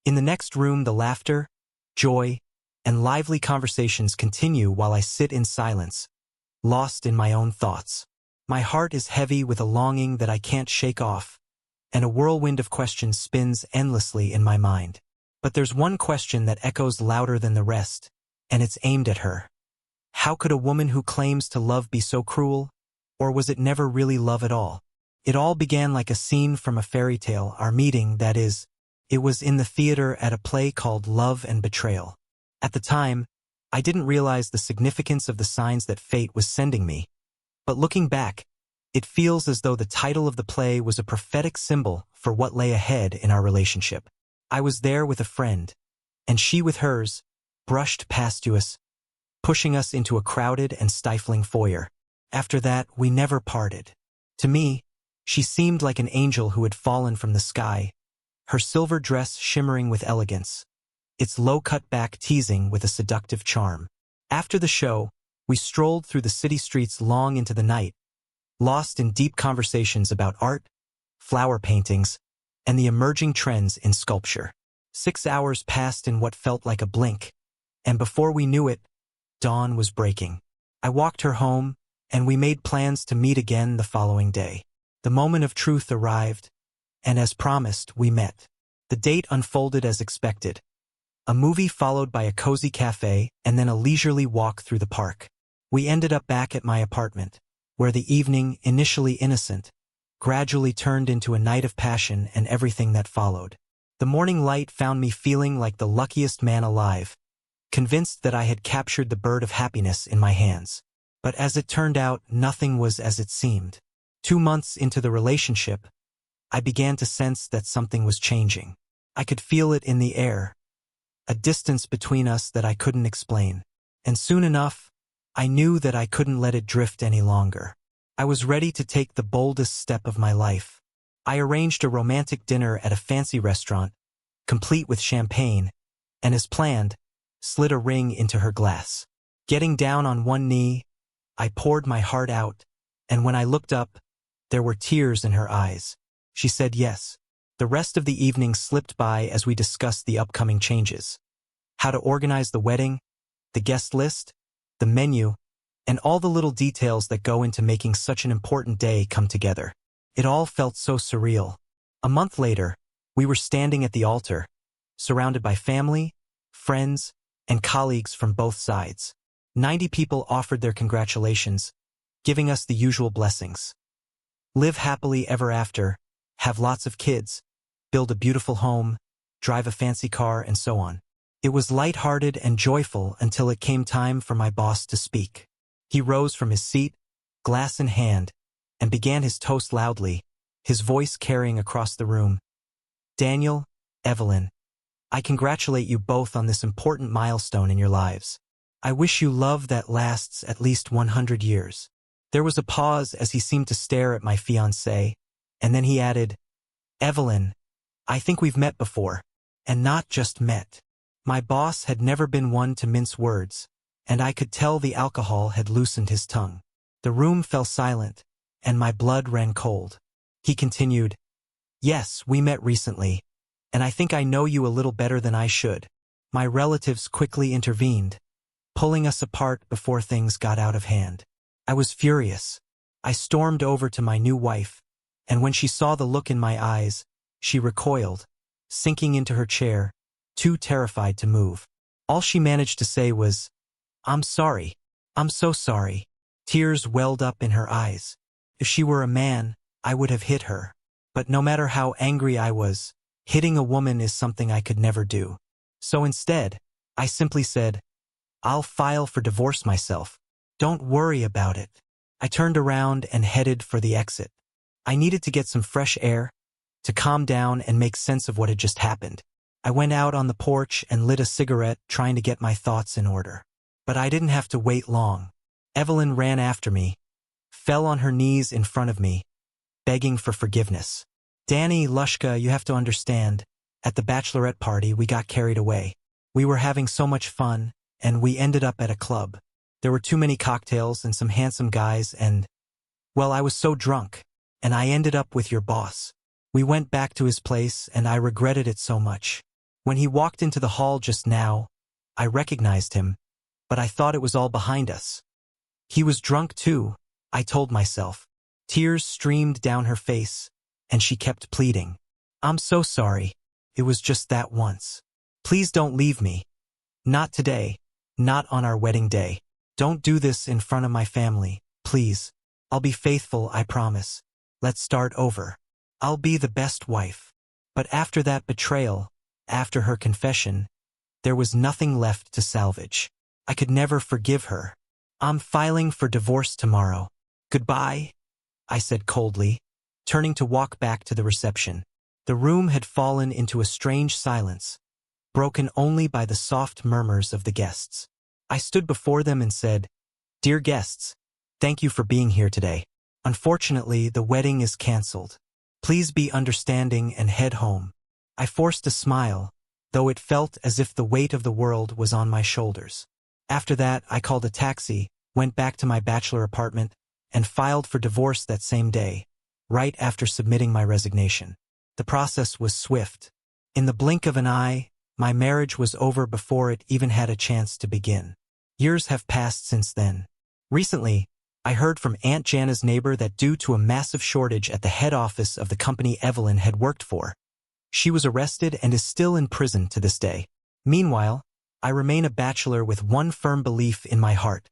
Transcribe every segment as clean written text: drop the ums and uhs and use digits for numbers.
In the next room, the laughter, joy, and lively conversations continue while I sit in silence, lost in my own thoughts. My heart is heavy with a longing that I can't shake off, and a whirlwind of questions spins endlessly in my mind. But there's one question that echoes louder than the rest, and it's aimed at her. How could a woman who claims to love be so cruel? Or was it never really love at all? It all began like a scene from a fairy tale, our meeting, that is. It was in the theater at a play called Love and Betrayal. At the time, I didn't realize the significance of the signs that fate was sending me. But looking back, it feels as though the title of the play was a prophetic symbol for what lay ahead in our relationship. I was there with a friend, and she with hers, brushed past us, pushing us into a crowded and stifling foyer. After that, we never parted. To me, she seemed like an angel who had fallen from the sky, her silver dress shimmering with elegance, its low-cut back teasing with a seductive charm. After the show, we strolled through the city streets long into the night, lost in deep conversations about art, flower paintings, and the emerging trends in sculpture. 6 hours passed in what felt like a blink, and before we knew it, dawn was breaking. I walked her home, and we made plans to meet again the following day. The moment of truth arrived, and as promised, we met. The date unfolded as expected. A movie followed by a cozy cafe and then a leisurely walk through the park. We ended up back at my apartment, where the evening, initially innocent, gradually turned into a night of passion and everything that followed. The morning light found me feeling like the luckiest man alive, convinced that I had captured the bird of happiness in my hands. But as it turned out, nothing was as it seemed. 2 months into the relationship, I began to sense that something was changing. I could feel it in the air, a distance between us that I couldn't explain. And soon enough, I knew that I couldn't let it drift any longer. I was ready to take the boldest step of my life. I arranged a romantic dinner at a fancy restaurant, complete with champagne, and as planned, slid a ring into her glass. Getting down on one knee, I poured my heart out, and when I looked up, there were tears in her eyes. She said yes. The rest of the evening slipped by as we discussed the upcoming changes. How to organize the wedding, the guest list, the menu, and all the little details that go into making such an important day come together. It all felt so surreal. A month later, we were standing at the altar, surrounded by family, friends, and colleagues from both sides. 90 people offered their congratulations, giving us the usual blessings. Live happily ever after, have lots of kids, build a beautiful home, drive a fancy car, and so on. It was lighthearted and joyful until it came time for my boss to speak. He rose from his seat, glass in hand, and began his toast loudly, his voice carrying across the room. Daniel, Evelyn, I congratulate you both on this important milestone in your lives. I wish you love that lasts at least 100 years. There was a pause as he seemed to stare at my fiancée, and then he added, Evelyn, I think we've met before, and not just met. My boss had never been one to mince words, and I could tell the alcohol had loosened his tongue. The room fell silent, and my blood ran cold. He continued, Yes, we met recently, and I think I know you a little better than I should. My relatives quickly intervened, pulling us apart before things got out of hand. I was furious. I stormed over to my new wife, and when she saw the look in my eyes, she recoiled, sinking into her chair, too terrified to move. All she managed to say was, I'm sorry. I'm so sorry. Tears welled up in her eyes. If she were a man, I would have hit her. But no matter how angry I was, hitting a woman is something I could never do. So instead, I simply said, I'll file for divorce myself. Don't worry about it. I turned around and headed for the exit. I needed to get some fresh air, to calm down and make sense of what had just happened. I went out on the porch and lit a cigarette, trying to get my thoughts in order. But I didn't have to wait long. Evelyn ran after me, fell on her knees in front of me, begging for forgiveness. Danny, Lushka, you have to understand, at the bachelorette party we got carried away. We were having so much fun, and we ended up at a club. There were too many cocktails and some handsome guys and, well, I was so drunk, and I ended up with your boss. We went back to his place and I regretted it so much. When he walked into the hall just now, I recognized him, but I thought it was all behind us. He was drunk too, I told myself. Tears streamed down her face, and she kept pleading. I'm so sorry. It was just that once. Please don't leave me. Not today. Not on our wedding day. Don't do this in front of my family, please. I'll be faithful, I promise. Let's start over. I'll be the best wife. But after that betrayal, after her confession, there was nothing left to salvage. I could never forgive her. I'm filing for divorce tomorrow. Goodbye, I said coldly, turning to walk back to the reception. The room had fallen into a strange silence, broken only by the soft murmurs of the guests. I stood before them and said, "Dear guests, thank you for being here today. Unfortunately, the wedding is canceled. Please be understanding and head home." I forced a smile, though it felt as if the weight of the world was on my shoulders. After that, I called a taxi, went back to my bachelor apartment, and filed for divorce that same day, right after submitting my resignation. The process was swift. In the blink of an eye, my marriage was over before it even had a chance to begin. Years have passed since then. Recently, I heard from Aunt Jana's neighbor that due to a massive shortage at the head office of the company Evelyn had worked for, she was arrested and is still in prison to this day. Meanwhile, I remain a bachelor with one firm belief in my heart.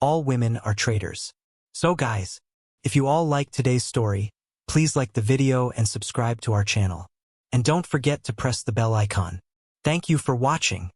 All women are traitors. So guys, if you all liked today's story, please like the video and subscribe to our channel. And don't forget to press the bell icon. Thank you for watching.